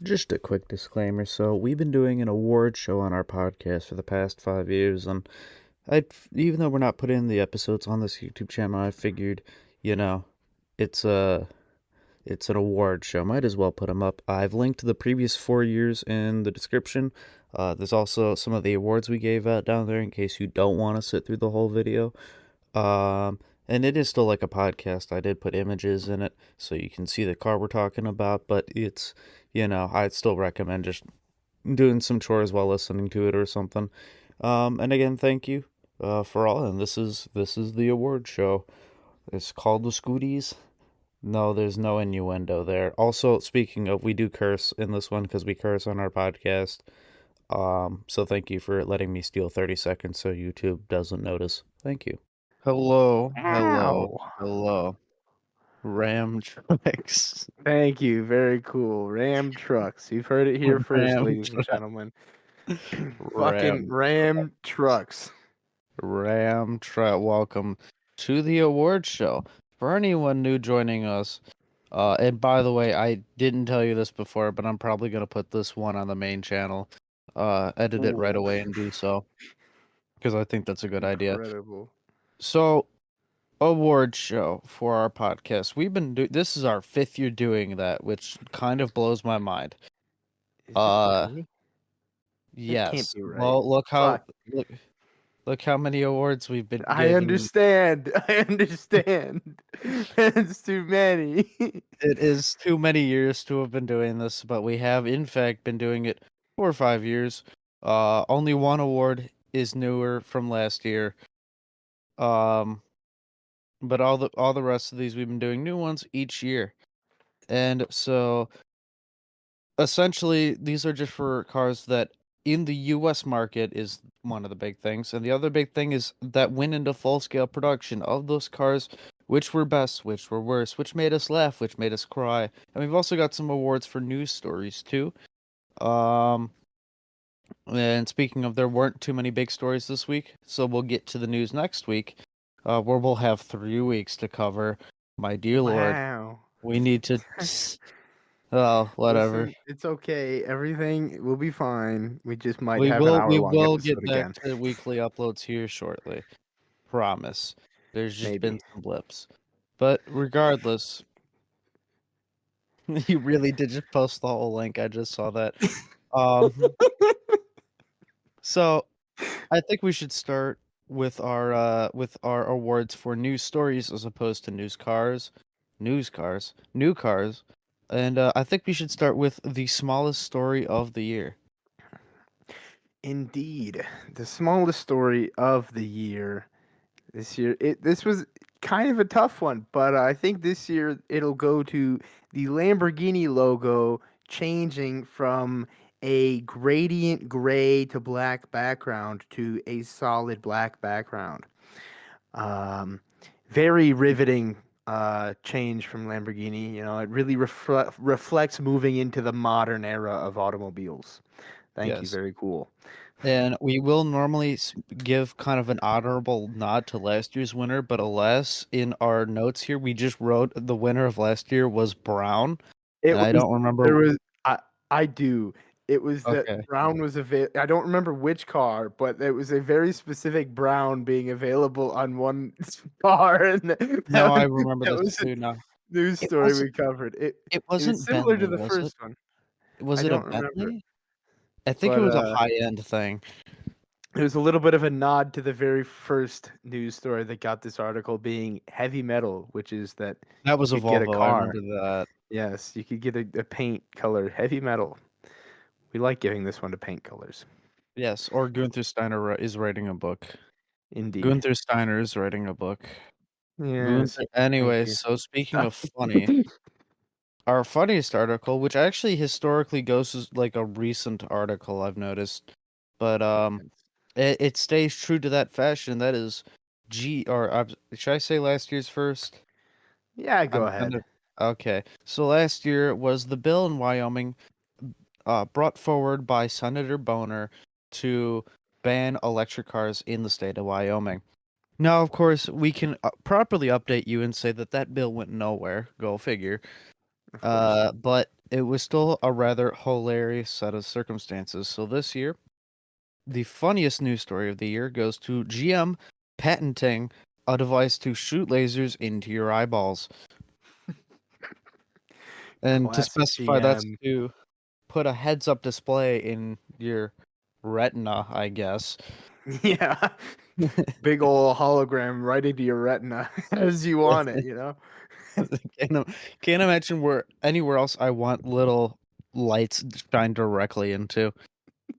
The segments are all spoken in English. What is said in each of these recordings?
Just a quick disclaimer. So, we've been doing an award show on our podcast for the past 5 years, and even though we're not putting the episodes on this YouTube channel, I figured, you know, it's a it's an award show. Might as well put them up. I've linked the previous 4 years in the description. There's also some of the awards we gave out down there in case you don't want to sit through the whole video. And it is still like a podcast. I did put images in it so you can see the car we're talking about, but I'd still recommend just doing some chores while listening to it or something. And again, thank you for all. And this is the award show. It's called the Skooties. No, there's no innuendo there. Also, speaking of, we do curse in this one because we curse on our podcast. So thank you for letting me steal 30 seconds so YouTube doesn't notice. Thank you. Hello, hello, Ow! hello. Ram trucks. Thank you. Very cool. Ram trucks. You've heard it here first, Ram ladies and truck. gentlemen. Fucking Ram. Ram trucks. Ram truck. Welcome to the award show. For anyone new joining us, and by the way, I didn't tell you this before, but I'm probably gonna put this one on the main channel. Edit it right Ooh, away and do so because I think that's a good idea. incredible. So, award show for our podcast. This is our 5th year doing that, which kind of blows my mind. Is it Uh, really? That can't yes. be right. Well, Fuck. look how many awards we've been I giving. understand. I understand. That's too many. It is too many years to have been doing this, but we have in fact been doing it for 5 years. Only one award is newer from last year. Um, but all the rest of these we've been doing new ones each year. And so essentially these are just for cars that in the US market is one of the big things, and the other big thing is that went into full scale production of those cars, which were best, which were worst, which made us laugh, which made us cry. And we've also got some awards for news stories too. um and speaking of, there weren't too many big stories this week, so we'll get to the news next week, where we'll have 3 weeks to cover. My dear lord, Wow. we need to oh, whatever. Listen, it's okay. Everything will be fine. We just might We have an will we hour-long will get episode back again. to weekly uploads here shortly. Promise. There's just been Maybe. some blips. But regardless, you really did just post the whole link. I just saw that. So I think we should start with our awards for news stories as opposed to new cars. And I think we should start with the smallest story of the year. Indeed, the smallest story of the year this year. This was kind of a tough one, but I think this year it'll go to the Lamborghini logo changing from a gradient gray to black background to a solid black background. Um, Very riveting change from Lamborghini. You know, it really reflects moving into the modern era of automobiles. Thank you. Yes. Very cool. And we will normally give kind of an honorable nod to last year's winner, but alas, in our notes here, we just wrote the winner of last year was Brown, It and I was don't remember. there was I do. It was that Okay, brown was I don't remember which car, but there was a very specific brown being available on one car, and now I was remember that this was a too. Now news it story wasn't. we covered. It It was wasn't similar to Bentley, the was it? first one. Was I it a don't remember, Bentley? I think it but was a high end thing. it was a little bit of a nod to the very first news story that got this article being heavy metal, which is that That you was a could get a Volvo. I car. remember that. Yes, you could get a paint color heavy metal. We like giving this one to paint colors. Yes, or Gunther Steiner is writing a book. Indeed. Gunther Steiner is writing a book. Yes. Gunther. Thank Anyways, you. so speaking of funny, our funniest article, which actually historically goes as like a recent article I've noticed, but it stays true to that fashion. That is should I say last year's first? Yeah, go I'm kind ahead. of okay. So last year was the bill in Wyoming, brought forward by Senator Boner to ban electric cars in the state of Wyoming. Now, of course, we can properly update you and say that that bill went nowhere. Go figure. Of course. But it was still a rather hilarious set of circumstances. So this year, the funniest news story of the year goes to GM patenting a device to shoot lasers into your eyeballs. And to Classic specify, that's GM. to put a heads-up display in your retina, I guess. Yeah. Big old hologram right into your retina as you want it, you know? Can't imagine where anywhere else I want little lights shine directly into.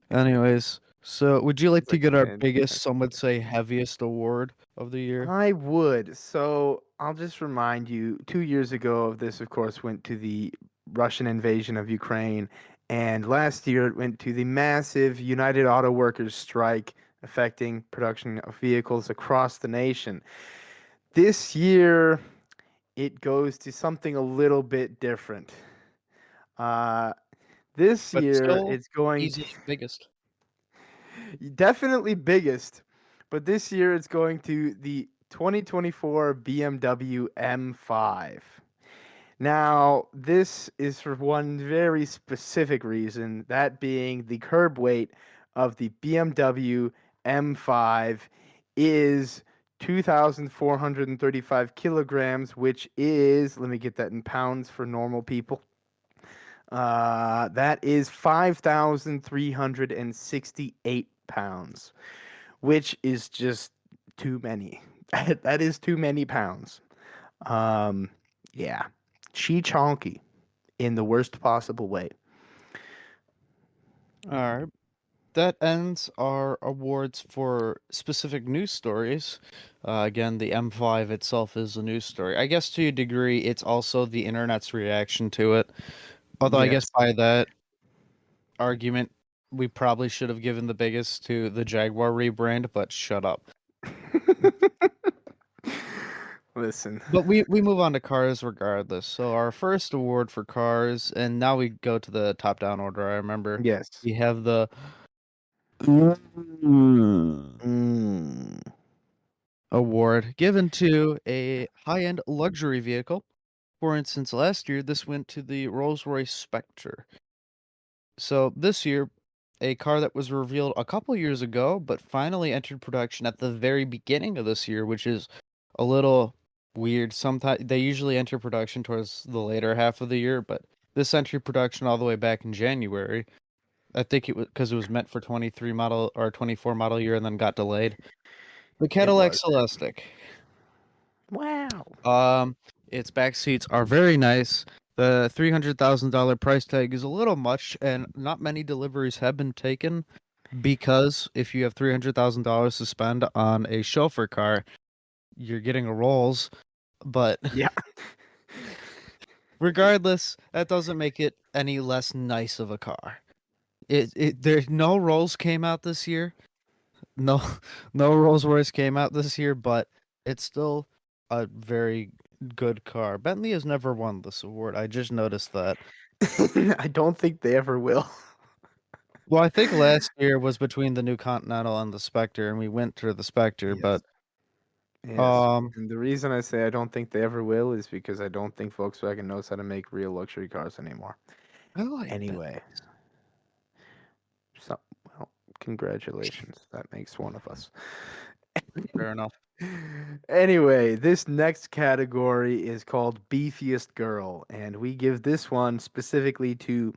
Anyways, so would you like It's to like get our biggest, fantastic. some would say heaviest award of the year? I would. So I'll just remind you 2 years ago of this, of course, went to the Russian invasion of Ukraine. And last year it went to the massive United Auto Workers strike affecting production of vehicles across the nation. This year it goes to something a little bit different. Uh, this But year still it's going to easily biggest. definitely biggest, but this year it's going to the 2024 BMW M5. Now, this is for one very specific reason, that being the curb weight of the BMW M5 is 2,435 kilograms, which is, let me get that in pounds for normal people. That is 5,368 pounds, which is just too many. That is too many pounds. Um, yeah. Chi chonky in the worst possible way. All right. That ends our awards for specific news stories. Again, the M5 itself is a news story. I guess to a degree, it's also the internet's reaction to it. Although I guess Yes. by that argument, we probably should have given the biggest to the Jaguar rebrand, but shut up. Listen. But we move on to cars regardless. So our first award for cars, and now we go to the top-down order. I remember Yes. we have the Mm. award given to a high-end luxury vehicle. For instance, last year this went to the Rolls-Royce Spectre. So this year, a car that was revealed a couple years ago, but finally entered production at the very beginning of this year, which is a little weird. Sometimes they usually enter production towards the later half of the year, but this entered production all the way back in January. I think it was because it was meant for 23 model or 24 model year and then got delayed. The It Cadillac was. Celestiq. Wow. Um, its back seats are very nice. The $300,000 price tag is a little much, and not many deliveries have been taken because if you have $300,000 to spend on a chauffeur car, you're getting a Rolls. But Yeah. regardless, that doesn't make it any less nice of a car. There's no Rolls came out this year. No, no Rolls Royce came out this year, but it's still a very good car. Bentley has never won this award. I just noticed that. I don't think they ever will. Well, I think last year was between the new Continental and the Spectre, and we went to the Spectre. Yes. But Yes. um, And the reason I say I don't think they ever will is because I don't think Volkswagen knows how to make real luxury cars anymore. I like Anyway, Bentleys. so well, congratulations. That makes one of us. Fair enough. Anyway, this next category is called Beefiest Girl, and we give this one specifically to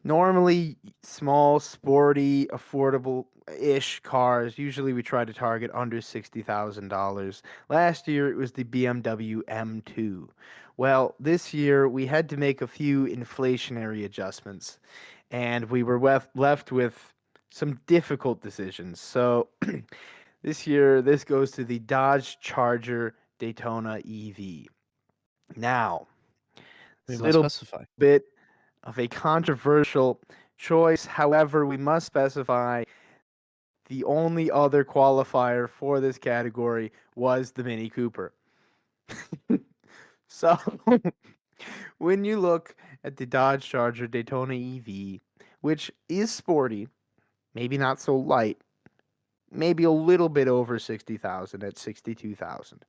normally small, sporty, affordable ish cars. Usually we try to target under $60,000. Last year it was the BMW M2. Well, this year we had to make a few inflationary adjustments, and we were left with some difficult decisions. So this year, this goes to the Dodge Charger Daytona EV. Now, We it's a must little specify. bit of a controversial choice. However, we must specify the only other qualifier for this category was the Mini Cooper. So, when you look at the Dodge Charger Daytona EV, which is sporty, maybe not so light, maybe a little bit over 60,000 at 62,000.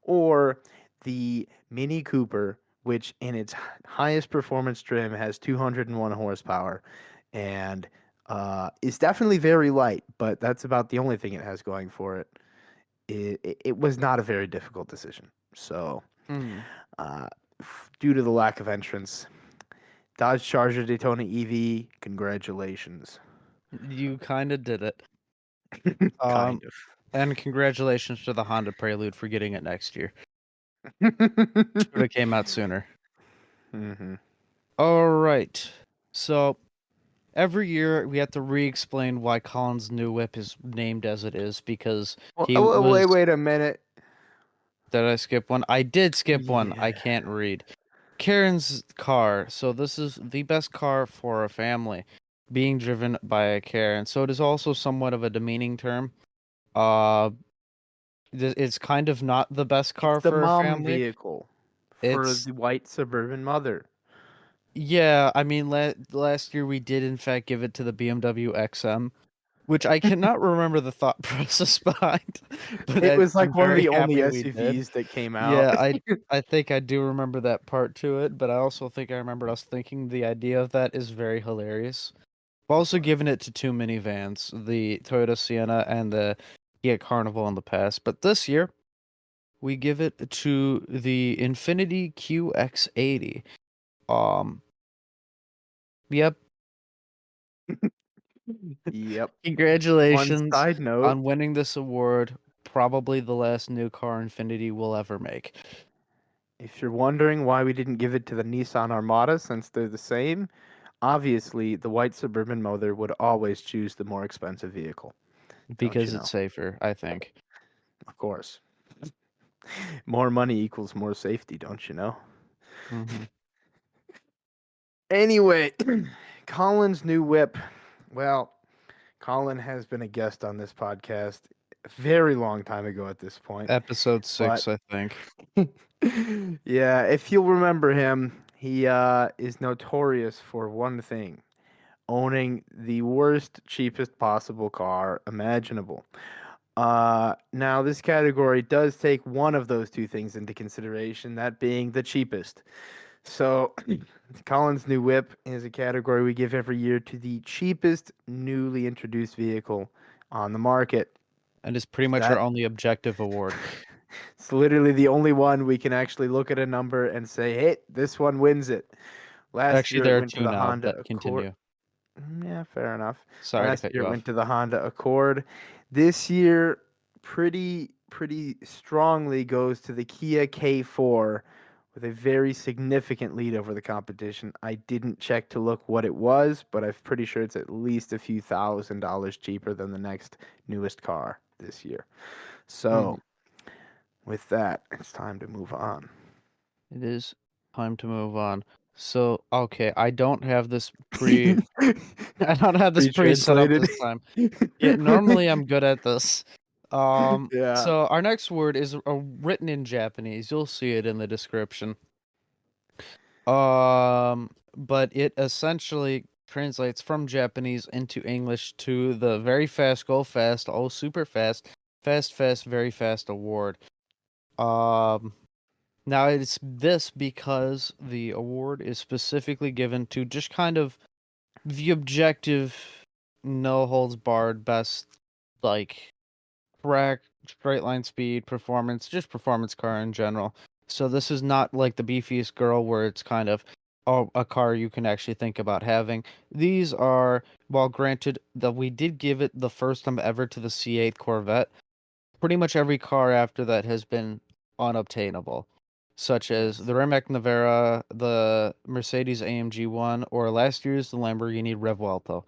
Or the Mini Cooper, which in its highest performance trim has 201 horsepower, and is definitely very light. But that's about the only thing it has going for it. It was not a very difficult decision. So, Mm. due to the lack of entrance, Dodge Charger Daytona EV, congratulations. You kind of did it. Kind of. And congratulations to the Honda Prelude for getting it next year. Should have came out sooner. Mm-hmm. All right. So every year we have to re-explain why Collin's new whip is named as it is because he was. Wait a minute. Did I skip one? I did skip one. I Yeah. can't read. Karen's car. So this is the best car for a family, being driven by a Karen. So it is also somewhat of a demeaning term. Uh, it's kind of not the best It's car the for a mom family. vehicle for It's the white suburban mother. yeah. I mean, last year we did in fact give it to the BMW XM, which I cannot remember the thought process behind, but It was I'm like one of very the only happy we did. SUVs that came out. Yeah, I think I do remember that part to it, but I also think I remembered us thinking the idea of that is very hilarious. I've also given it to two minivans, the Toyota Sienna and the Kia Carnival in the past, but this year we give it to the Infiniti QX80. Um, yep. Yep. One Congratulations side note, on winning this award. Probably the last new car Infiniti will ever make. if you're wondering why we didn't give it to the Nissan Armada since they're the same, obviously the white suburban mother would always choose the more expensive vehicle. Don't you Because know? it's safer, I think. Of course. More money equals more safety, don't you know? Mm-hmm. Anyway, Colin's new whip. Well, Collin has been a guest on this podcast a very long time ago at this point. Episode But 6, I think. yeah, if you'll remember him, he is notorious for one thing: owning the worst, cheapest possible car imaginable. Now this category does take one of those two things into consideration, that being the cheapest. So, Colin's new whip is a category we give every year to the cheapest newly introduced vehicle on the market. And it's pretty much our That only objective award. it's literally the only one we can actually look at a number and say, "Hey, this one wins it." Last Actually, year it there are went to two the now, Honda but Accord. continue. Yeah, fair enough. Sorry to Last cut year you it off. went to the Honda Accord. This year, pretty strongly goes to the Kia K4 with a very significant lead over the competition. I didn't check to look what it was, but I'm pretty sure it's at least a few $1,000s cheaper than the next newest car this year. So, Mhm. with that, it's time to move on. It is time to move on. So, okay, I don't have this I don't have this pre set up Pre-translated. this time. Yeah, normally I'm good at this. Yeah. So our next word is written in Japanese. You'll see it in the description. But it essentially translates from Japanese into English to the very fast, go fast, oh super fast, fast, very fast award. Um, Now it's this because the award is specifically given to just kind of the objective, no holds barred, best like track, straight line speed, performance, just performance car in general. So this is not like the Beefiest girl where it's kind of a car you can actually think about having. These are, while granted that we did give it the first time ever to the C8 Corvette, pretty much every car after that has been unobtainable, such as Yes. the Rimac Navara, the Mercedes AMG 1, or last year's the Lamborghini Revuelto.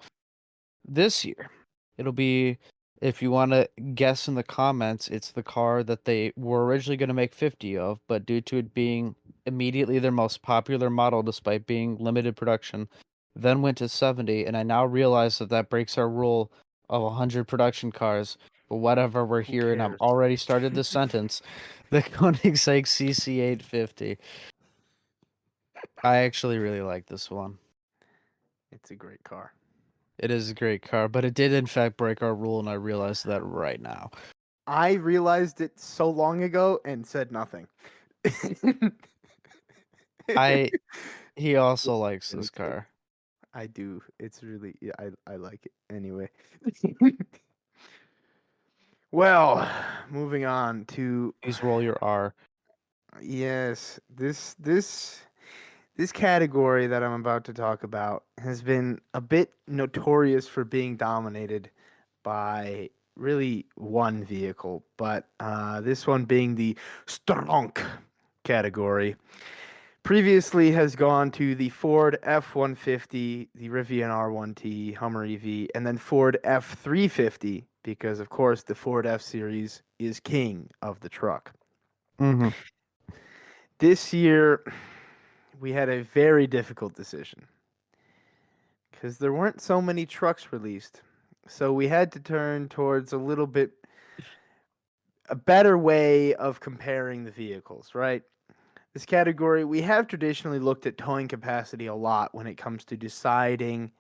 This year, it'll be, if you want to guess in the comments, it's the car that they were originally going to make 50 of, but due to it being immediately their most popular model despite being limited production, then went to 70, and I now realize that that breaks our rule of 100 production cars. But whatever, we're Who here, and I'm cares? already started this sentence. The Koenigsegg CC850. I actually really like this one. It's a great car. It is a great car, but it did in fact break our rule, and I realize that right now. I realized it so long ago and said nothing. He also likes Really this good. car. I do. It's really yeah, I like it. Anyway. Well, moving on to Please roll your R. yes, this category that I'm about to talk about has been a bit notorious for being dominated by really one vehicle, but this one being the Stronk category. Previously has gone to the Ford F-150, the Rivian R1T, Hummer EV, and then Ford F-350 because, of course, the Ford F-Series is king of the truck. Mm-hmm. This year, we had a very difficult decision because there weren't so many trucks released. So we had to turn towards a better way of comparing the vehicles, right? This category, we have traditionally looked at towing capacity a lot when it comes to deciding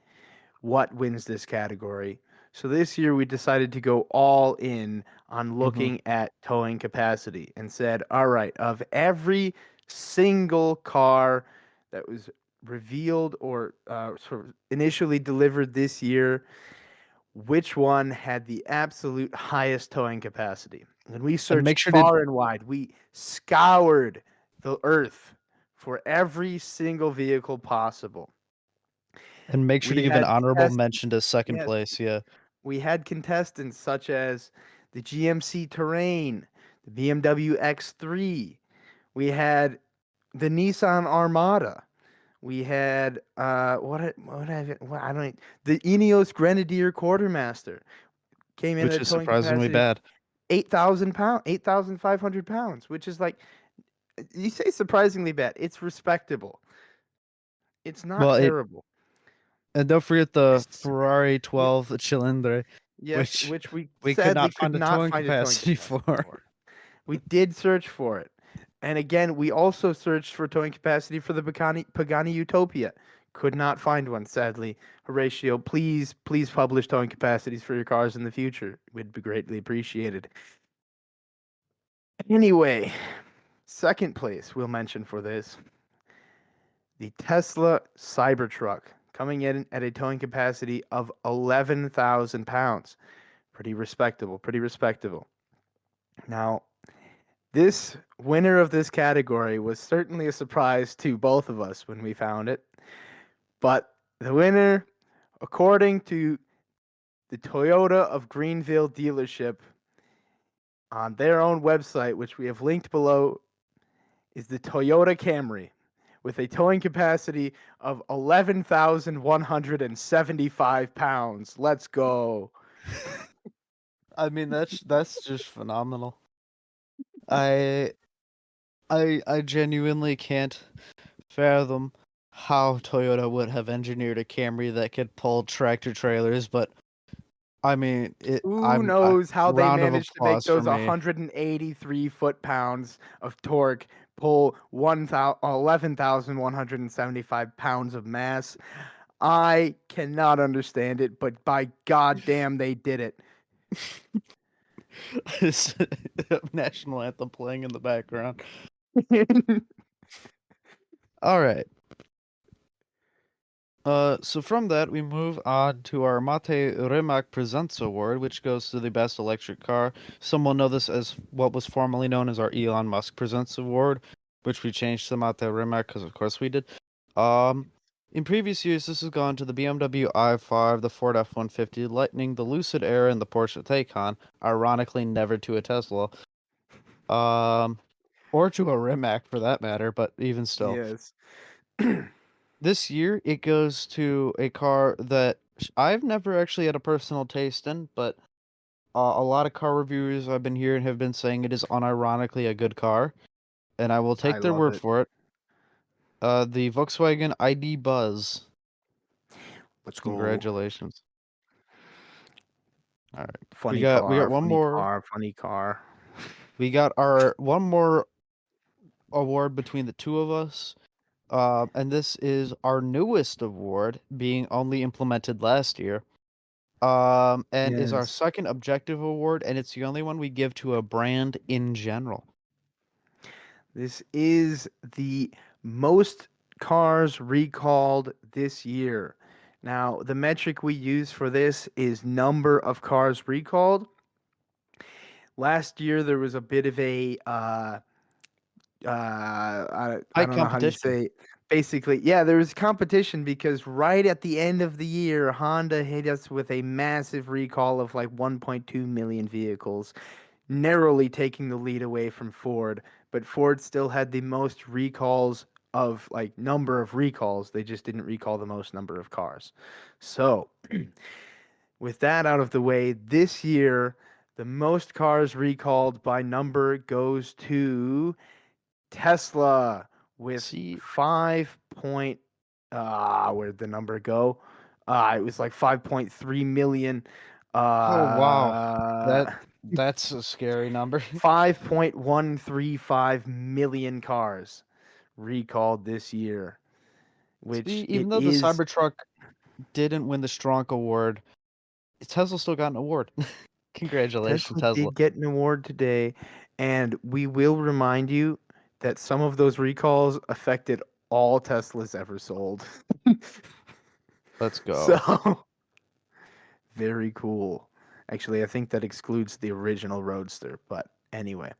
what wins this category. So this year we decided to go all in on Mm-hmm. looking at towing capacity and said, all right, of every single car that was revealed or sort of initially delivered this year, which one had the absolute highest towing capacity? And we And make searched sure to far and wide. We scoured the earth for every single vehicle possible. We give an had honorable contestants. mention to second Yes, place. Yeah. we had contestants such as the GMC Terrain, the BMW X3. We had the Nissan Armada. We had I don't the Ineos Grenadier Quartermaster came in Which at a is towing surprisingly capacity of bad. 8,000 pounds, 8,500 pounds, which is like you say surprisingly bad. It's respectable. It's not Well, terrible. and don't forget the Yes. Ferrari Ye- 12 Cilindro, Yes, which which we we could sadly not could find a not towing find a towing capacity capacity for. for. We did search for it. And again, we also searched for towing capacity for the Pagani Utopia. Could not find one, sadly. Horatio, please publish towing capacities for your cars in the future. Would be greatly appreciated. Anyway, second place we'll mention for this the Tesla Cybertruck, coming in at a towing capacity of 11,000 pounds. Pretty respectable, pretty respectable. Now, this winner of this category was certainly a surprise to both of us when we found it. But the winner, according to the Toyota of Greenville dealership on their own website, which we have linked below, is the Toyota Camry with a towing capacity of 11,175 pounds. Let's go. I mean, that's just phenomenal. I I genuinely can't fathom how Toyota would have engineered a Camry that could pull tractor trailers, but I mean, Who knows how they round of managed to make applause for those me. 183 foot-pounds of torque pull 11,175 pounds of mass? I cannot understand it, but by god damn they did it. This national anthem playing in the background. All right. So from that, we move on to our Mate Rimac Presents Award, which goes to the best electric car. Some will know this as what was formerly known as our Elon Musk Presents Award, which we changed to Mate Rimac because, of course, we did. In previous years, this has gone to the BMW i5, the Ford F-150, Lightning, the Lucid Air, and the Porsche Taycan. Ironically, never to a Tesla. Or to a Rimac for that matter, but even still. Yes. This year, it goes to a car that I've never actually had a personal taste in, but a lot of car reviewers I've been hearing have been saying it is unironically a good car, and I will I take their love word it. for it. The Volkswagen ID.Buzz. Let's go. Congratulations. All right, Funny we got car, one funny more. car, funny car. We got our one more award between the two of us. And this is our newest award, being only implemented last year. And is our Yes. second objective award, and it's the only one we give to a brand in general. This is the most cars recalled this year. Now, the metric we use for this is number of cars recalled. Last year, there was a bit of a I High don't know how you competition. say it. Basically, yeah, there was competition because right at the end of the year, Honda hit us with a massive recall of like 1.2 million vehicles, narrowly taking the lead away from Ford. But Ford still had the most recalls of like number of recalls. They just didn't recall the most number of cars. So, with that out of the way, this year, the most cars recalled by number goes to Tesla with See, 5 point where'd the number go? It was like 5.3 million. oh wow, Uh that's a scary number. 5.135 million cars recalled this year, See, which even it though the is. Cybertruck didn't win the Stronk Award, Tesla still got an award. Congratulations, Tesla Tesla. did get an award today, and we will remind you that some of those recalls affected all Teslas ever sold. Let's go. So very cool. Actually, I think that excludes the original Roadster, but anyway.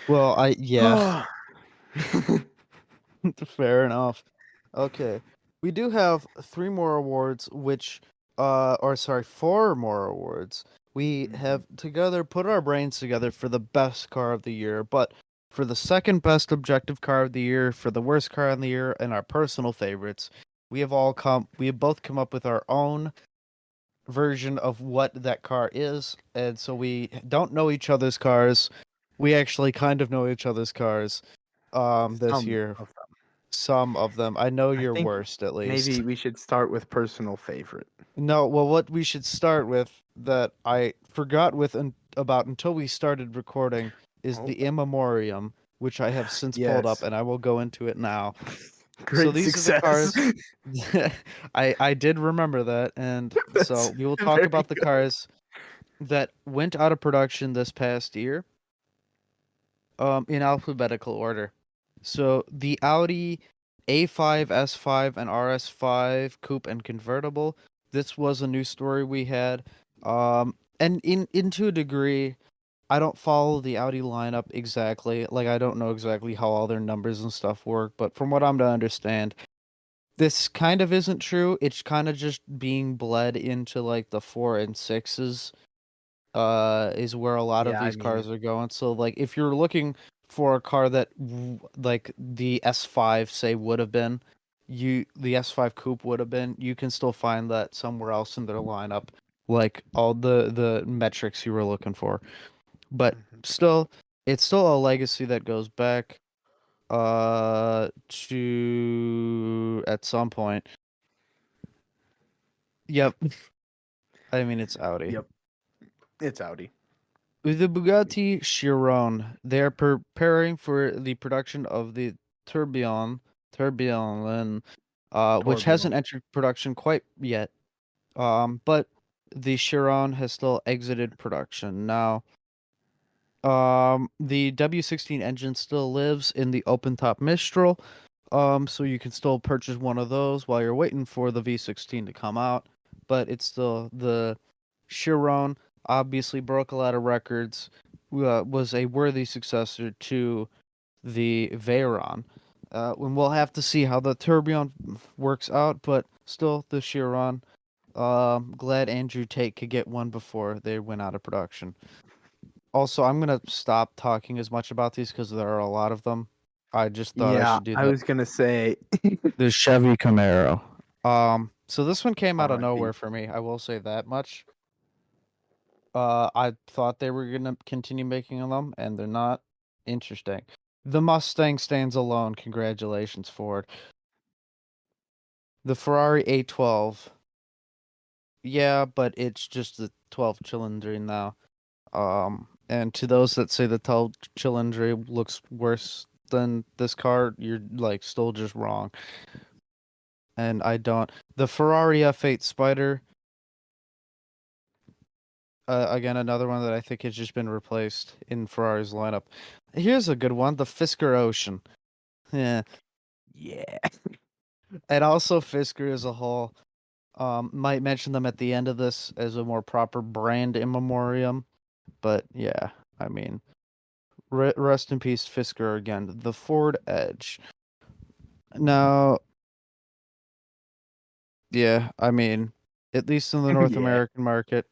Well, yeah, Oh, fair enough. Okay. We do have three more awards, or sorry, four more awards. We have together put our brains together for the best car of the year, but for the second best objective car of the year, for the worst car of the year, and our personal favorites, we have both come up with our own version of what that car is, and so we don't know each other's cars. We actually kind of know each other's cars this some year. of them. Some of them. I know I your think worst at least. maybe we should start with personal favorite. No, well, what we should start with that I forgot about until we started recording is Oh, the in memoriam, which I have since pulled up, yes. and I will go into it now. So Great these are the success. cars. I did remember that, and so That's we will talk very about the good. cars that went out of production this past year, in alphabetical order. So the Audi A5, S5, and RS5 coupe and convertible. This was a new story we had. And to a degree, I don't follow the Audi lineup exactly. Like I don't know exactly how all their numbers and stuff work, but from what I'm to understand, this kind of isn't true. It's kind of just being bled into like the 4 and 6s is where a lot of Yeah, I these mean, cars are going. So like if you're looking for a car that like the S5 say would have been, the S5 coupe would have been, you can still find that somewhere else in their lineup, like all the metrics you were looking for. But mhm. still, it's still a legacy that goes back to at some point. Yep. I mean it's Audi. Yep, it's Audi. With the Bugatti Chiron, they are preparing for the production of the Tourbillon, which hasn't Tourbillon. entered production quite yet. But the Chiron has still exited production. Now, the W16 engine still lives in the open-top Mistral, so you can still purchase one of those while you're waiting for the V16 to come out. But it's still the Chiron. Obviously, broke a lot of records. Was a worthy successor to the Veyron. And we'll have to see how the Tourbillon works out, but still the Chiron. Glad Andrew Tate could get one before they went out of production. Also, I'm gonna stop talking as much about these because there are a lot of them. I just thought I Yeah, should do I that. was gonna say The Chevy Camaro. So this one came out of R.I.P. nowhere for me. I will say that much. I thought they were gonna continue making them, and they're not. Interesting. The Mustang stands alone. Congratulations, Ford. The Ferrari A12. Yeah, but it's just the 12 cylinder now. And to those that say the 12 cylinder looks worse than this car, you're like still just wrong. And I don't. The Ferrari F8 Spider. Again, another one that I think has just been replaced in Ferrari's lineup. Here's a good one, the Fisker Ocean. Yeah. Yeah. And also Fisker as a whole. Might mention them at the end of this as a more proper brand in memoriam. But yeah, I mean, rest in peace, Fisker again. The Ford Edge. Now, yeah, I mean, at least in the North Yeah. American market,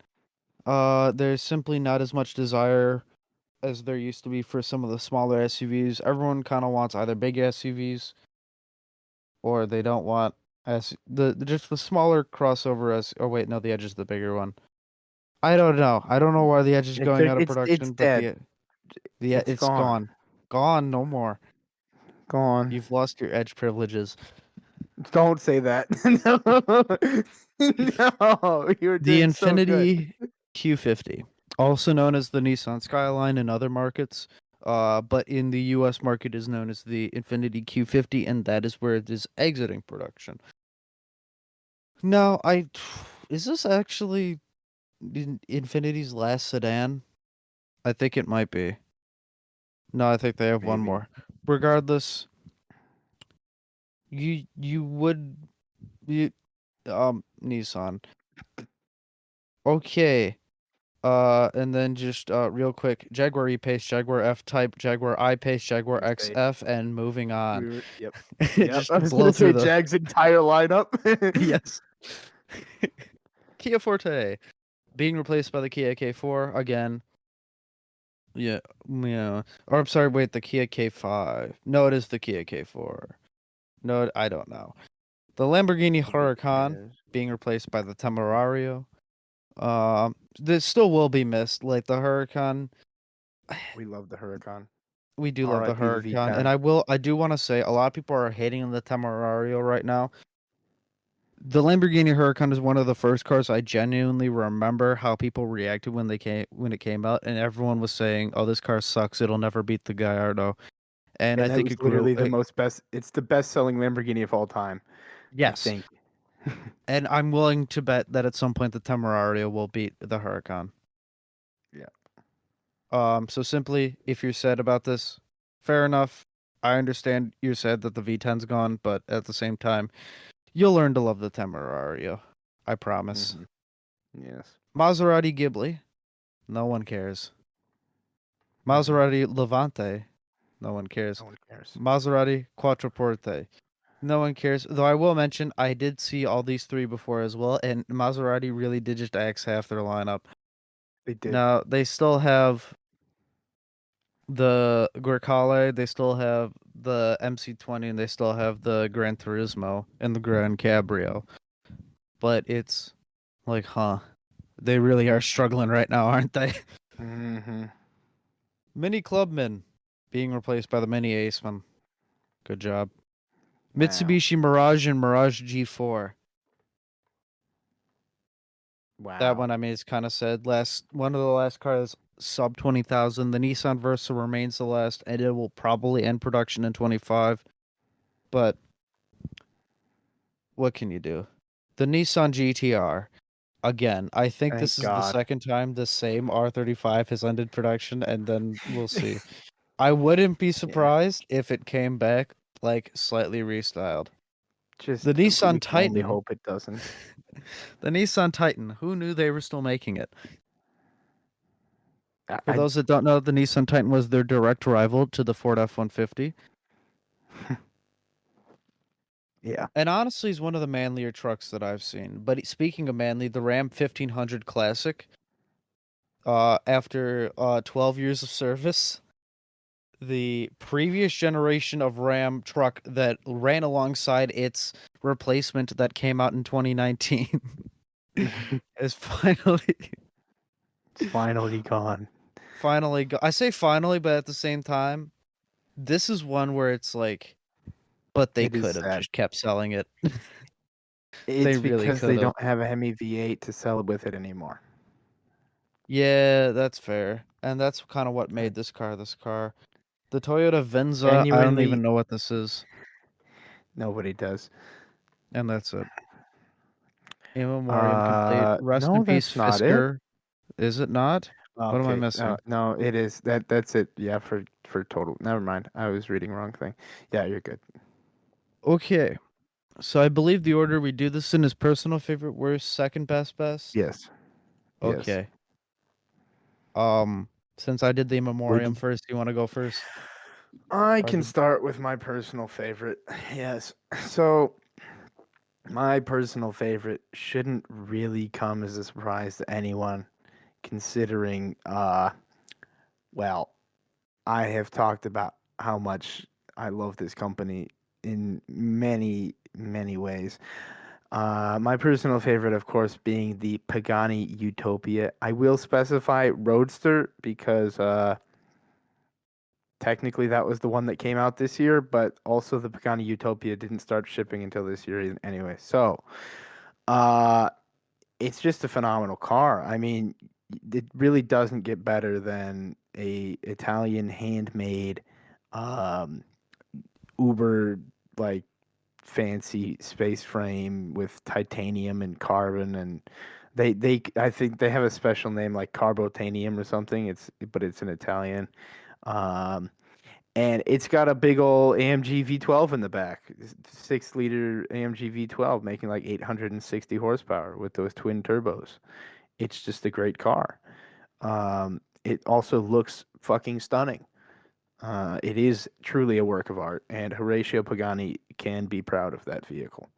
there's simply not as much desire as there used to be for some of the smaller SUVs. Everyone kind of wants either big SUVs or they don't want just the smaller crossover S. Oh wait, no, the Edge is the bigger one. I don't know. I don't know why the Edge is going out of It's production, but dead. It's it's gone. gone, no more. Gone. You've lost your Edge privileges. Don't say that. No, you're The doing so good. Infiniti Q50, also known as the Nissan Skyline in other markets, but in the U.S. market is known as the Infiniti Q50, and that is where it is exiting production. Now, is this actually Infiniti's last sedan? I think it might be. No, I think they have one Maybe. more. Regardless, you would you Nissan. Okay. And then just real quick, Jaguar E-Pace, Jaguar F-Type, Jaguar I-Pace, Jaguar We stayed. XF, and moving on. Yep. Just I was blow gonna say through the Jag's entire lineup. yes. Kia Forte being replaced by the Kia K4 again. Yeah, yeah. Or I'm sorry, wait, the Kia K5. No, it is the Kia K4. No, I don't know. The Lamborghini Nobody Huracan cares. being replaced by the Temerario. This still will be missed. Like the Huracan, We love the Huracan. we do love the R.I.P. the Huracan, and V10. I do want to say a lot of people are hating on the Temerario right now. The Lamborghini Huracan is one of the first cars I genuinely remember how people reacted when it came out, and everyone was saying, "Oh, this car sucks. It'll never beat the Gallardo." And I And that think was it grew. literally the most best. It's the best-selling Lamborghini of all time, I Yes, think. and I'm willing to bet that at some point the Temerario will beat the Huracan. Yeah. So simply, if you're sad about this, fair enough. I understand you're sad that the V10's gone, but at the same time, you'll learn to love the Temerario. I promise. Yes. Maserati Ghibli, no one cares. Maserati Levante, no one cares. No one cares. Maserati Quattroporte, no one cares. Though I will mention, I did see all these three before as well, and Maserati really did just axe half their lineup. They did. Now, they still have the Guercale, they still have the MC20, and they still have the Gran Turismo and the Gran Cabrio. But it's like, they really are struggling right now, aren't they? Mm-hmm. Mini Clubman being replaced by the Mini Aceman. Good job. Wow. Mitsubishi Mirage and Mirage G4. Wow. That one, I mean, it's kind of sad. One of the last cars sub 20,000. The Nissan Versa remains the last, and it will probably end production in 25. But what can you do? The Nissan GTR. Again, I think Thank this is the God. second time the same R35 has ended production, and then we'll see. I wouldn't be surprised if it came back like slightly restyled. Just The Nissan we can only Titan. hope it doesn't. The Nissan Titan. Who knew they were still making it? For I those that don't know, the Nissan Titan was their direct rival to the Ford F-150. yeah. And honestly, is one of the manlier trucks that I've seen. But speaking of manly, the Ram 1500 Classic, after 12 years of service, the previous generation of Ram truck that ran alongside its replacement that came out in 2019 is finally It's finally gone. I say finally, but at the same time, this is one where it's like, but they It is could have sad. just kept selling it. They It's really because they could have. don't have a Hemi V8 to sell with it anymore. Yeah, that's fair. And that's kind of what made this car this car. The Toyota Venza, I don't Genuinely, even know what this is. nobody does. And that's it. In memoriam complete. Rest in No, peace, that's not it. Fisker. Is it not? What am I Okay, missing? no, it is. That's it. Yeah, for total. Never mind. I was reading wrong thing. Yeah, you're good. Okay. So I believe the order we do this in is personal favorite, worst, second best, best. Yes. Yes. Okay. Since I did the memoriam first, you want to go first? I Or can the- start with my personal favorite. Yes. So, my personal favorite shouldn't really come as a surprise to anyone, considering, well, I have talked about how much I love this company in many, many ways. My personal favorite, of course, being the Pagani Utopia. I will specify Roadster because technically that was the one that came out this year, but also the Pagani Utopia didn't start shipping until this year anyway. So, uh, it's just a phenomenal car. I mean, it really doesn't get better than a Italian handmade, um, uber like fancy space frame with titanium and carbon, and they I think they have a special name like carbotanium or something. It's in Italian. Um, and it's got a big old AMG V12 in the back, 6 liter AMG V12 making like 860 horsepower with those twin turbos. It's just a great car. It also looks fucking stunning. It is truly a work of art, and Horatio Pagani can be proud of that vehicle.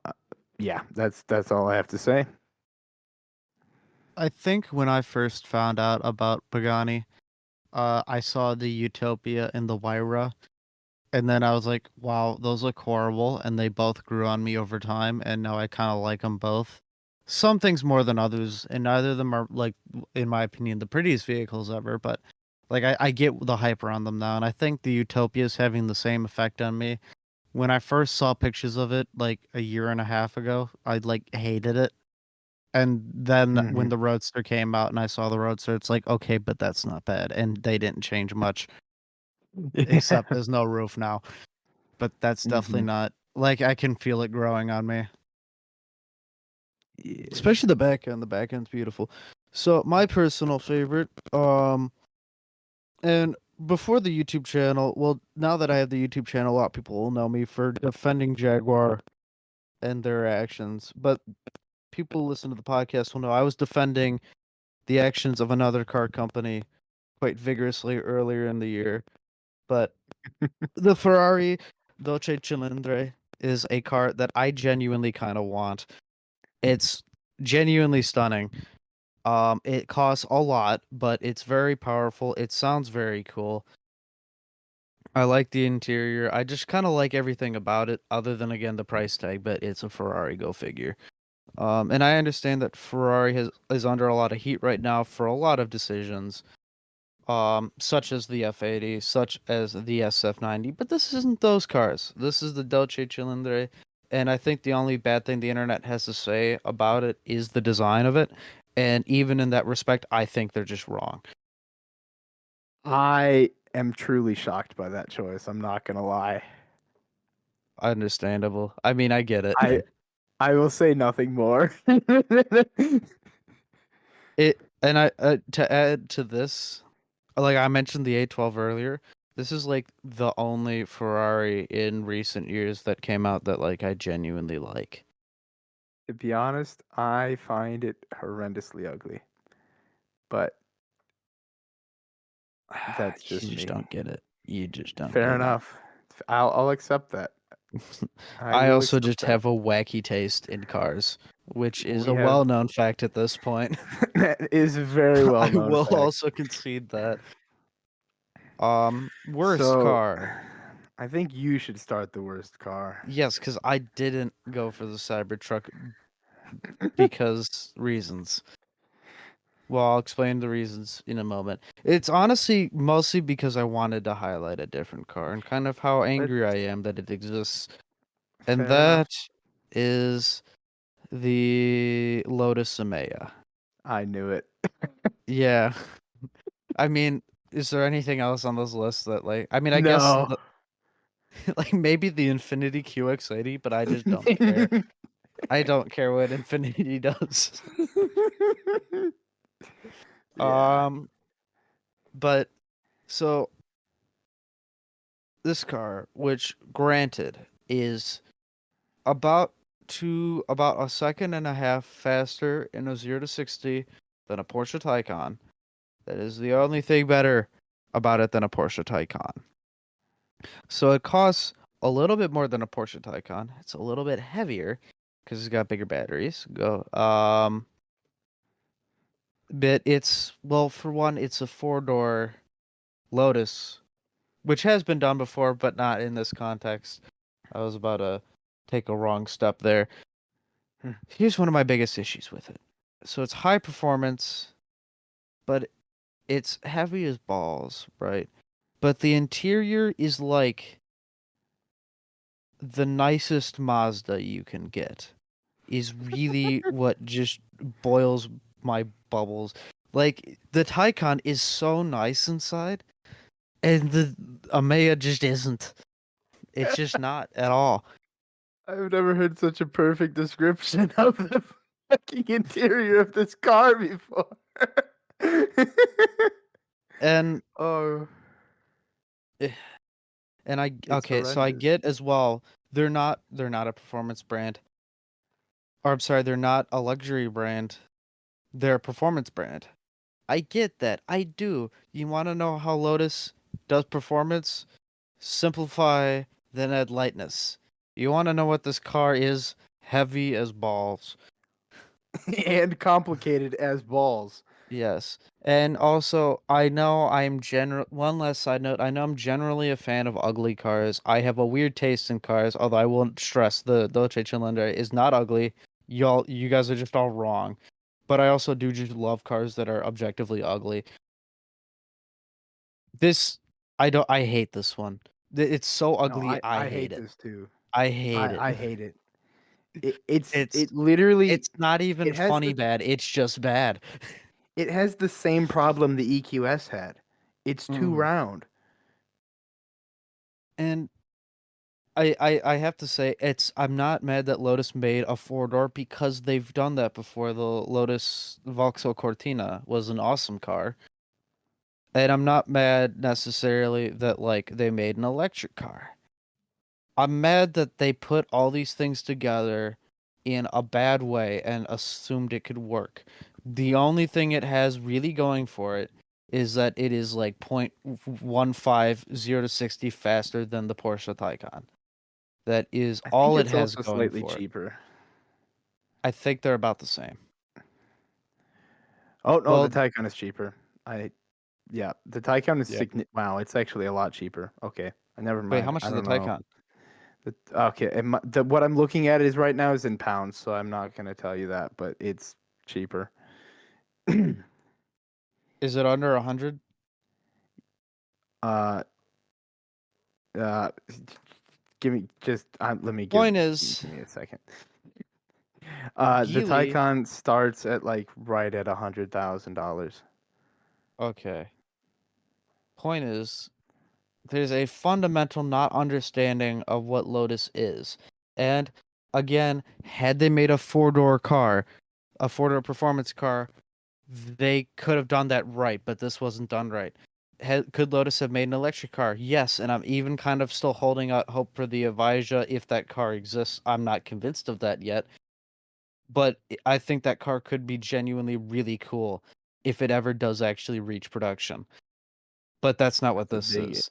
Uh, yeah, that's all I have to say. I think when I first found out about Pagani, I saw the Utopia and the Wyra, and then I was like, wow, those look horrible, and they both grew on me over time, and now I kind of like them both. Some things more than others, and neither of them are, like, in my opinion, the prettiest vehicles ever, but like I get the hype around them now, and I think the Utopia is having the same effect on me. When I first saw pictures of it like a year and a half ago, I like hated it. And then when Hmm. the Roadster came out and I saw the Roadster, it's like, okay, but that's not bad. And they didn't change much, Yeah. except there's no roof now. But that's definitely Hmm. not like I can feel it growing on me. Yeah. Especially the back end. The back end's beautiful. So my personal favorite, and before the YouTube channel, well, now that I have the YouTube channel, a lot of people will know me for defending Jaguar and their actions. But people who listen to the podcast will know I was defending the actions of another car company quite vigorously earlier in the year. But the Ferrari Dolce Cilindro is a car that I genuinely kind of want. It's genuinely stunning. It costs a lot, but it's very powerful. It sounds very cool. I like the interior. I just kind of like everything about it, other than again the price tag. But it's a Ferrari, go figure. And I understand that Ferrari is under a lot of heat right now for a lot of decisions, such as the F80, such as the SF90. But this isn't those cars. This is the Dolce Cilindro, and I think the only bad thing the internet has to say about it is the design of it. And even in that respect, I think they're just wrong. I am truly shocked by that choice. I'm not gonna lie. Understandable. I mean, I get it. I I will say nothing more. It and I to add to this, like I mentioned the A12 earlier. This is like the only Ferrari in recent years that came out that like I genuinely like. To be honest, I find it horrendously ugly. But that's You just just me. don't get it. You just don't Fair get it. enough. I'll accept that. I I will also accept just that. have a wacky taste in cars, which is We a have well-known fact at this point. that is a very well I known will fact. also concede that. Worst So car. I think you should start the worst car. Yes, because I didn't go for the Cybertruck because reasons. Well, I'll explain the reasons in a moment. It's honestly mostly because I wanted to highlight a different car and kind of how But angry I am that it exists. And fair enough. that is the Lotus Emea. I knew it. Yeah. I mean, is there anything else on this list that like I mean, I guess No. like maybe the Infiniti QX80, but I just don't care. I don't care what Infiniti does. Yeah. Um, but so this car, which granted is about about a second and a half faster in a 0 to 60 than a Porsche Taycan. That is the only thing better about it than a Porsche Taycan. So it costs a little bit more than a Porsche Taycan. It's a little bit heavier because it's got bigger batteries. But it's, well, for one, it's a 4-door Lotus, which has been done before, but not in this context. I was about to take a wrong step there. Here's one of my biggest issues with it. So it's high performance, but it's heavy as balls, right? But the interior is like the nicest Mazda you can get. Is really what just boils my bubbles. Like, the Taycan is so nice inside, and the Amaya just isn't. It's just not at all. I've never heard such a perfect description of the fucking interior of this car before. And Oh, and I it's okay, so I horrendous. get as well. They're not a performance brand. Or I'm sorry, they're not a luxury brand. They're a performance brand. I get that. I do. You want to know how Lotus does performance? Simplify, then add lightness. You want to know what this car is? Heavy as balls. And complicated as balls. Yes. And also, I know I'm one last side note, I know I'm generally a fan of ugly cars. I have a weird taste in cars, although I won't stress the Dolce Challenger is not ugly. You guys are just all wrong. But I also do just love cars that are objectively ugly. This I hate this one. It's so No, ugly, I, I I hate hate it. this too. I hate it. I hate it. It's It's it literally it's not even it has funny the bad, it's just bad. it has the same problem the EQS had. It's too Mhm. round. And I have to say I'm not mad that Lotus made a 4-door because they've done that before. The Lotus Vauxhall Cortina was an awesome car. And I'm not mad necessarily that like they made an electric car. I'm mad that they put all these things together in a bad way and assumed it could work. The only thing it has really going for it is that it is like 0.15 0 to 60 faster than the Porsche Taycan. That is I think all it it's has also going slightly for it. cheaper. I think they're about the same. Oh no, the Well, Taycan is cheaper. Yeah, the Taycan is yeah. wow, it's actually a lot cheaper. Okay, never Wait, how mind. much I is the don't know. Taycan? Okay, what I'm looking at is right now is in pounds, so I'm not gonna tell you that, but it's cheaper. Is it under 100? uh, uh, give me just let me Point give is, me a second. The Geely. Taycan starts at like right at $100,000. Okay. Point is, there's a fundamental not understanding of what Lotus is. And again, had they made a 4-door car, a 4-door performance car, they could have done that right, but this wasn't done right. Could Lotus have made an electric car? Yes, and I'm even kind of still holding out hope for the Avija if that car exists. I'm not convinced of that yet, but I think that car could be genuinely really cool if it ever does actually reach production. But that's not what That's a this big. is.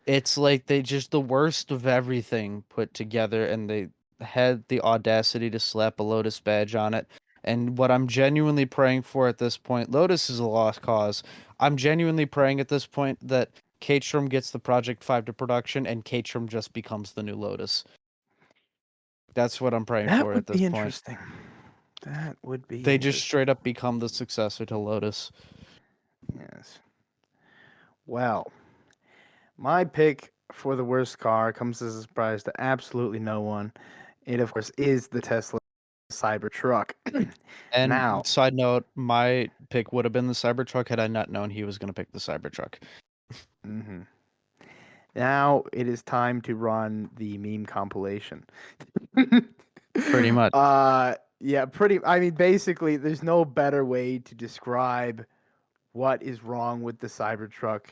It's like they just the worst of everything put together, and they had the audacity to slap a Lotus badge on it. And what I'm genuinely praying for at this point, Lotus is a lost cause. I'm genuinely praying at this point that Caterham gets the Project 5 to production and Caterham just becomes the new Lotus. That's what I'm praying That for at would this be point. interesting. That would be They just interesting. straight up become the successor to Lotus. Yes. Well, my pick for the worst car comes as a surprise to absolutely no one. It, of course, is the Tesla Cybertruck. And Now, side note, my pick would have been the Cybertruck had I not known he was going to pick the Cybertruck. mhm. Now it is time to run the meme compilation. Pretty much. Yeah, I mean, basically, there's no better way to describe what is wrong with the Cybertruck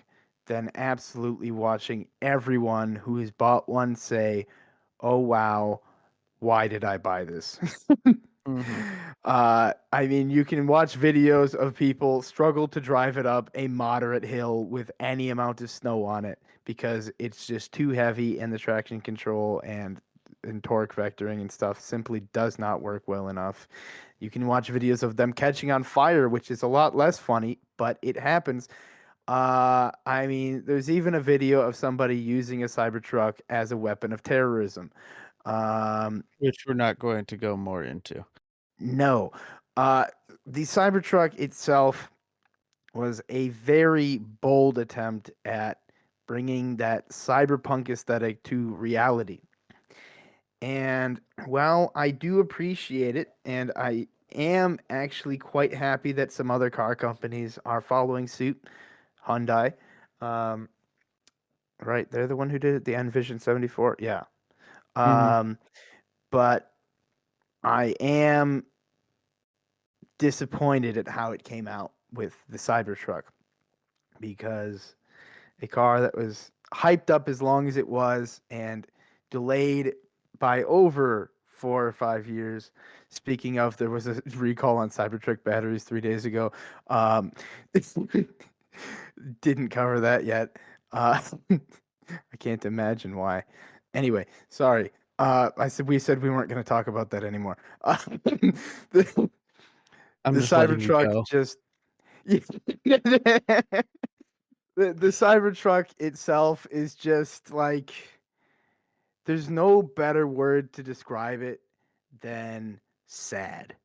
than absolutely watching everyone who has bought one say, oh wow, why did I buy this? Mhm. I mean, you can watch videos of people struggle to drive it up a moderate hill with any amount of snow on it because it's just too heavy, and the traction control and torque vectoring and stuff simply does not work well enough. You can watch videos of them catching on fire, which is a lot less funny, but it happens. I mean, there's even a video of somebody using a Cybertruck as a weapon of terrorism. Um, Which we're not going to go more into. no. The Cybertruck itself was a very bold attempt at bringing that cyberpunk aesthetic to reality. And while I do appreciate it, and I am actually quite happy that some other car companies are following suit, Hyundai, um, right? They're the one who did it, the Envision 74. Yeah. Mhm. Um, but I am disappointed at how it came out with the Cybertruck because a car that was hyped up as long as it was and delayed by over 4 or 5 years. Speaking of, there was a recall on Cybertruck batteries 3 days ago. Um, didn't cover that yet. I can't imagine why. Anyway, sorry. We said we weren't going to talk about that anymore. The, I'm the just letting you Cybertruck go. just the Cybertruck itself is just like there's no better word to describe it than sad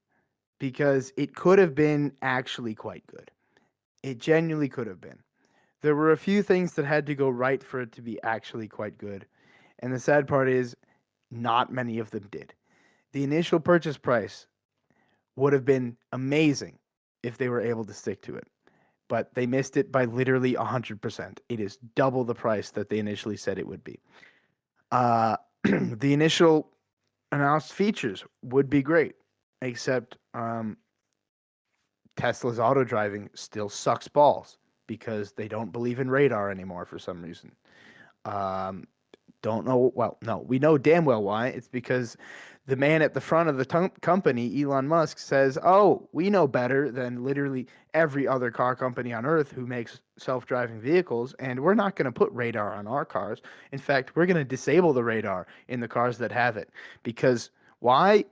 because it could have been actually quite good. It genuinely could have been. There were a few things that had to go right for it to be actually quite good. And the sad part is not many of them did. The initial purchase price would have been amazing if they were able to stick to it. But they missed it by literally 100%. It is double the price that they initially said it would be. The initial announced features would be great, except Tesla's auto driving still sucks balls because they don't believe in radar anymore for some reason. Um, don't know. Well, no, we know damn well why. It's because the man at the front of the company, Elon Musk, says, "Oh, we know better than literally every other car company on Earth who makes self-driving vehicles, and we're not going to put radar on our cars. In fact, we're going to disable the radar in the cars that have it because why?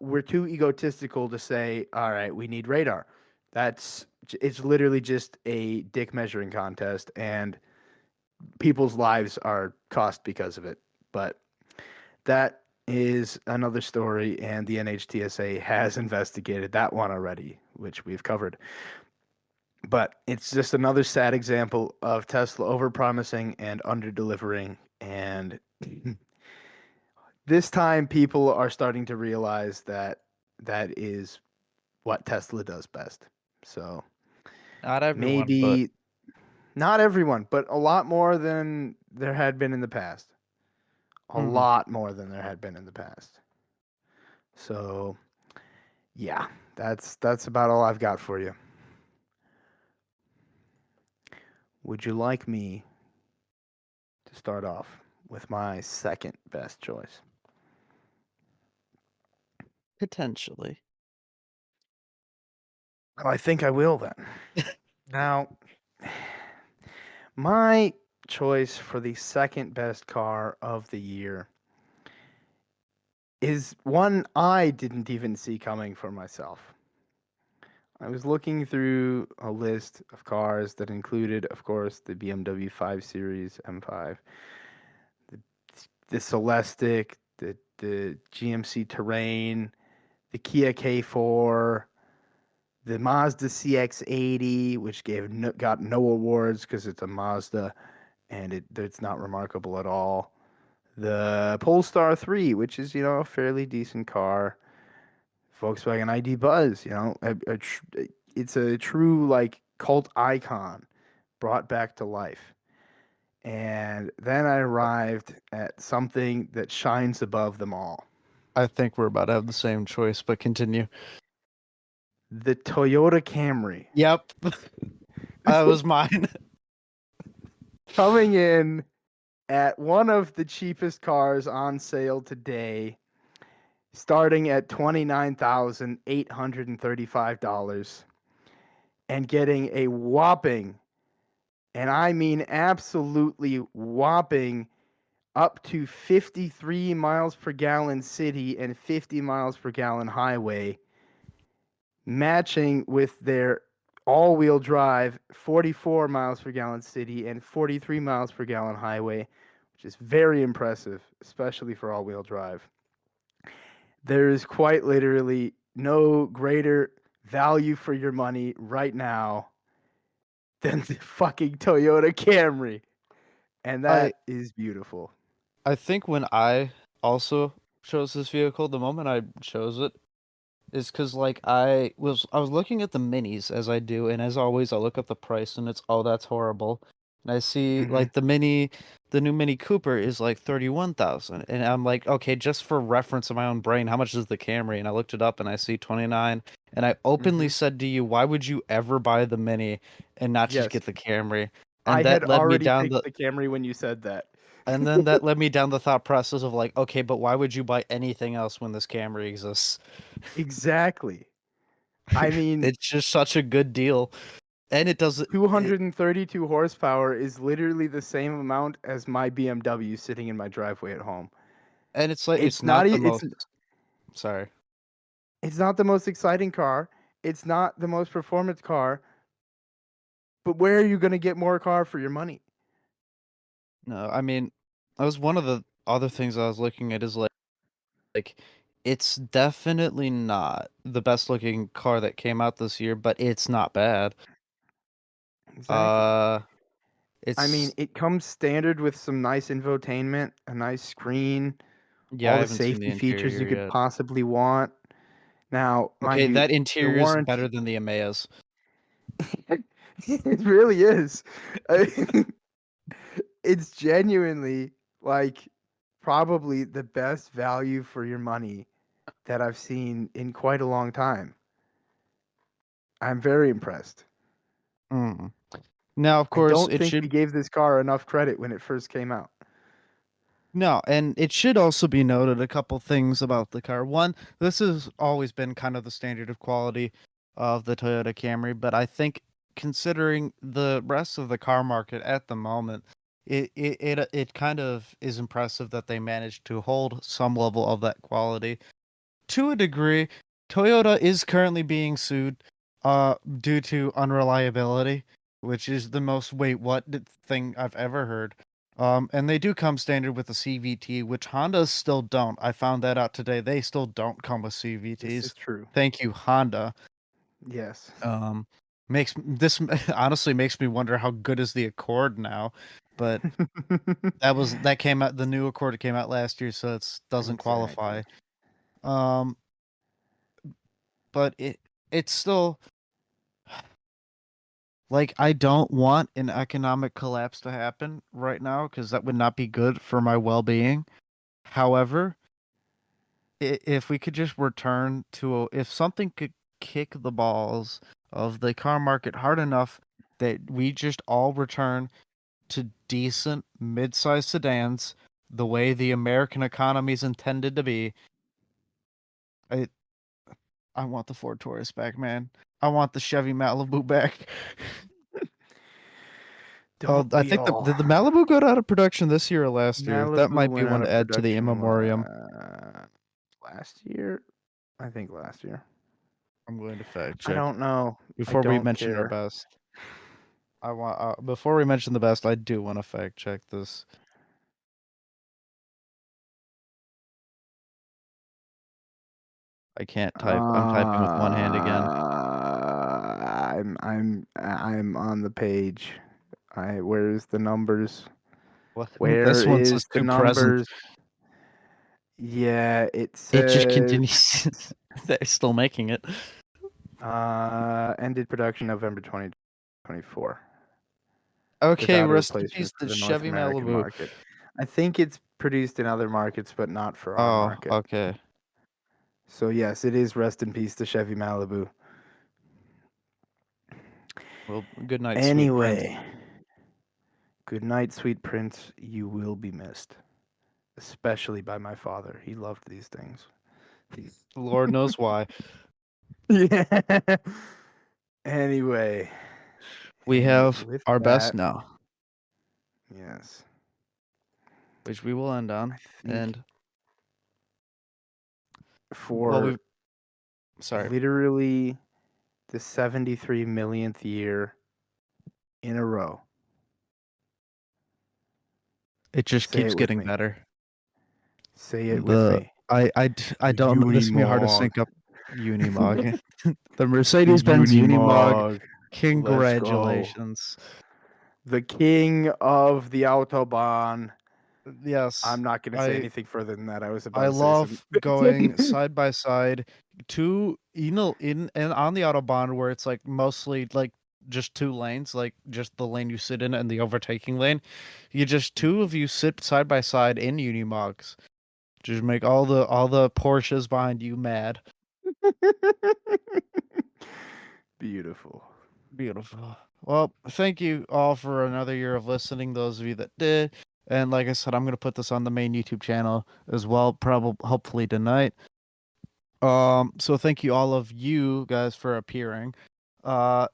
We're too egotistical to say, all right, we need radar. It's literally just a dick measuring contest, and people's lives are cost because of it. But that is another story, and the NHTSA has investigated that one already, which we've covered. But it's just another sad example of Tesla overpromising and underdelivering. And this time, people are starting to realize that that is what Tesla does best. So Not everyone, but maybe not everyone, but a lot more than there had been in the past. A mhm. lot more than there had been in the past. So, yeah, that's about all I've got for you. Would you like me to start off with my second best choice? Potentially. Well, I think I will then. Now, my choice for the second best car of the year is one I didn't even see coming for myself. I was looking through a list of cars that included, of course, the BMW 5 Series M5, the, the Celestiq, the GMC Terrain, the Kia K4, the Mazda CX-80, which got no awards because it's a Mazda and it's not remarkable at all. The Polestar 3, which is a fairly decent car. Volkswagen ID.Buzz, it's a true like cult icon brought back to life. And then I arrived at something that shines above them all. I think we're about to have the same choice, but continue. The Toyota Camry. Yep. That was mine. Coming in at one of the cheapest cars on sale today, starting at $29,835 and getting a whopping, and I mean absolutely whopping, up to 53 miles per gallon city and 50 miles per gallon highway, matching with their all-wheel drive 44 miles per gallon city and 43 miles per gallon highway, which is very impressive, especially for all-wheel drive. There is quite literally no greater value for your money right now than the fucking Toyota Camry. And I that is beautiful. I think when I also chose this vehicle, the moment I chose it is because like I was looking at the minis as I do, and as always I look up the price and it's that's horrible. And I see Mhm. like the new Mini Cooper is like 31,000, and I'm like, okay, just for reference in my own brain, how much is the Camry? And I looked it up and I see 29, and I openly Mhm. said to you, why would you ever buy the Mini and not just Yes. get the Camry? I And had that led me already down picked the the Camry when you said that. and then that led me down the thought process of like, okay, but why would you buy anything else when this Camry exists? Exactly. I mean, It's just such a good deal, and it does it, 232 horsepower is literally the same amount as my BMW sitting in my driveway at home. and it's like It's it's not not the e- it's most. Sorry, it's not the most exciting car. It's not the most performance car, but where are you going to get more car for your money? no, I mean, that was one of the other things I was looking at is like it's definitely not the best looking car that came out this year, but it's not bad. Exactly. Uh, I mean, it's it comes standard with some nice infotainment, a nice screen, yeah, all I the haven't seen the safety features you interior could yet. possibly want. Now, mind Okay, you, that the interior is better warranty than the Amaya's. it really is. It's genuinely like probably the best value for your money that I've seen in quite a long time. I'm very impressed. Mm. Now, of I course, don't it think we should. gave this car enough credit when it first came out. No, and it should also be noted a couple things about the car. One, this has always been kind of the standard of quality of the Toyota Camry, but I think considering the rest of the car market at the moment, it kind of is impressive that they managed to hold some level of that quality. To a degree, Toyota is currently being sued due to unreliability, which is the most wait what thing I've ever heard. And they do come standard with a CVT, which Hondas still don't. I found that out today. They still don't come with This is CVTs. true. Thank you, Honda. Yes. Um, makes this honestly makes me wonder how good is the Accord now. But that came out, the new Accord came out last year, so it doesn't Exactly. qualify. Um, but it's still like I don't want an economic collapse to happen right now because that would not be good for my well-being. However, if we could just return to if something could kick the balls of the car market hard enough that we just all return to decent mid-sized sedans the way the American economy is intended to be, I I want the Ford Taurus back, man. I want the Chevy Malibu back. Oh, Don't I we think all? did the Malibu go out of production this year or last year? That Malibu might be went one out to of add to the in production memoriam. last year. I think last year. I'm going to fact I check don't know. I before we don't mention our care. best. I want before we mention the best, I do want to fact check this. I can't type. I'm typing with one hand again. I'm on the page. Where's the numbers? What? Where This one is says the to present. numbers? Yeah, it It just says continues. They're still making it. ended production November 2024 Okay, without a rest in peace, replacement for the the North Chevy American Malibu. market. I think it's produced in other markets, but not for our Oh, market. okay. So yes, it is rest in peace, the Chevy Malibu. Well, good night, sweet prince. Anyway, Good night, sweet prince. You will be missed, especially by my father. He loved these things. Lord knows why. Yeah. Anyway, We and have with our best that, now, yes, which we will end I on. think And for sorry, literally the 73 millionth year in a row. it just Say keeps it with getting me. better. Say it with me. I don't. This is me hard to Unimog. sync up. Unimog, the Mercedes-Benz Unimog. Congratulations. The king of the Autobahn. Yes, I'm not going to say anything further than that. I was about I to say some. love going side by side to in and on the Autobahn where it's like mostly like just two lanes, like just the lane you sit in and the overtaking lane. You just two of you sit side by side in Unimogs. Just make all the Porsches behind you mad. Beautiful. Beautiful. Well, thank you all for another year of listening, those of you that did. And like I said, I'm going to put this on the main YouTube channel as well, probably hopefully tonight. So thank you all of you guys for appearing.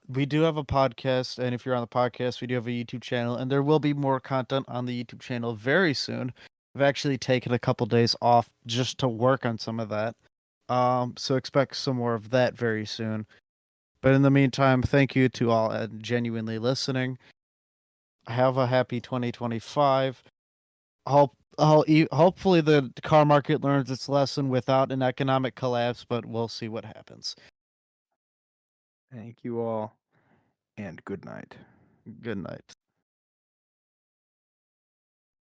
We do have a podcast, and if you're on the podcast, we do have a YouTube channel, and there will be more content on the YouTube channel very soon. I've actually taken a couple days off just to work on some of that. So expect some more of that very soon. But in the meantime, thank you to all genuinely listening. Have a happy 2025. Hopefully the car market learns its lesson without an economic collapse, but we'll see what happens. Thank you all, and good night. Good night.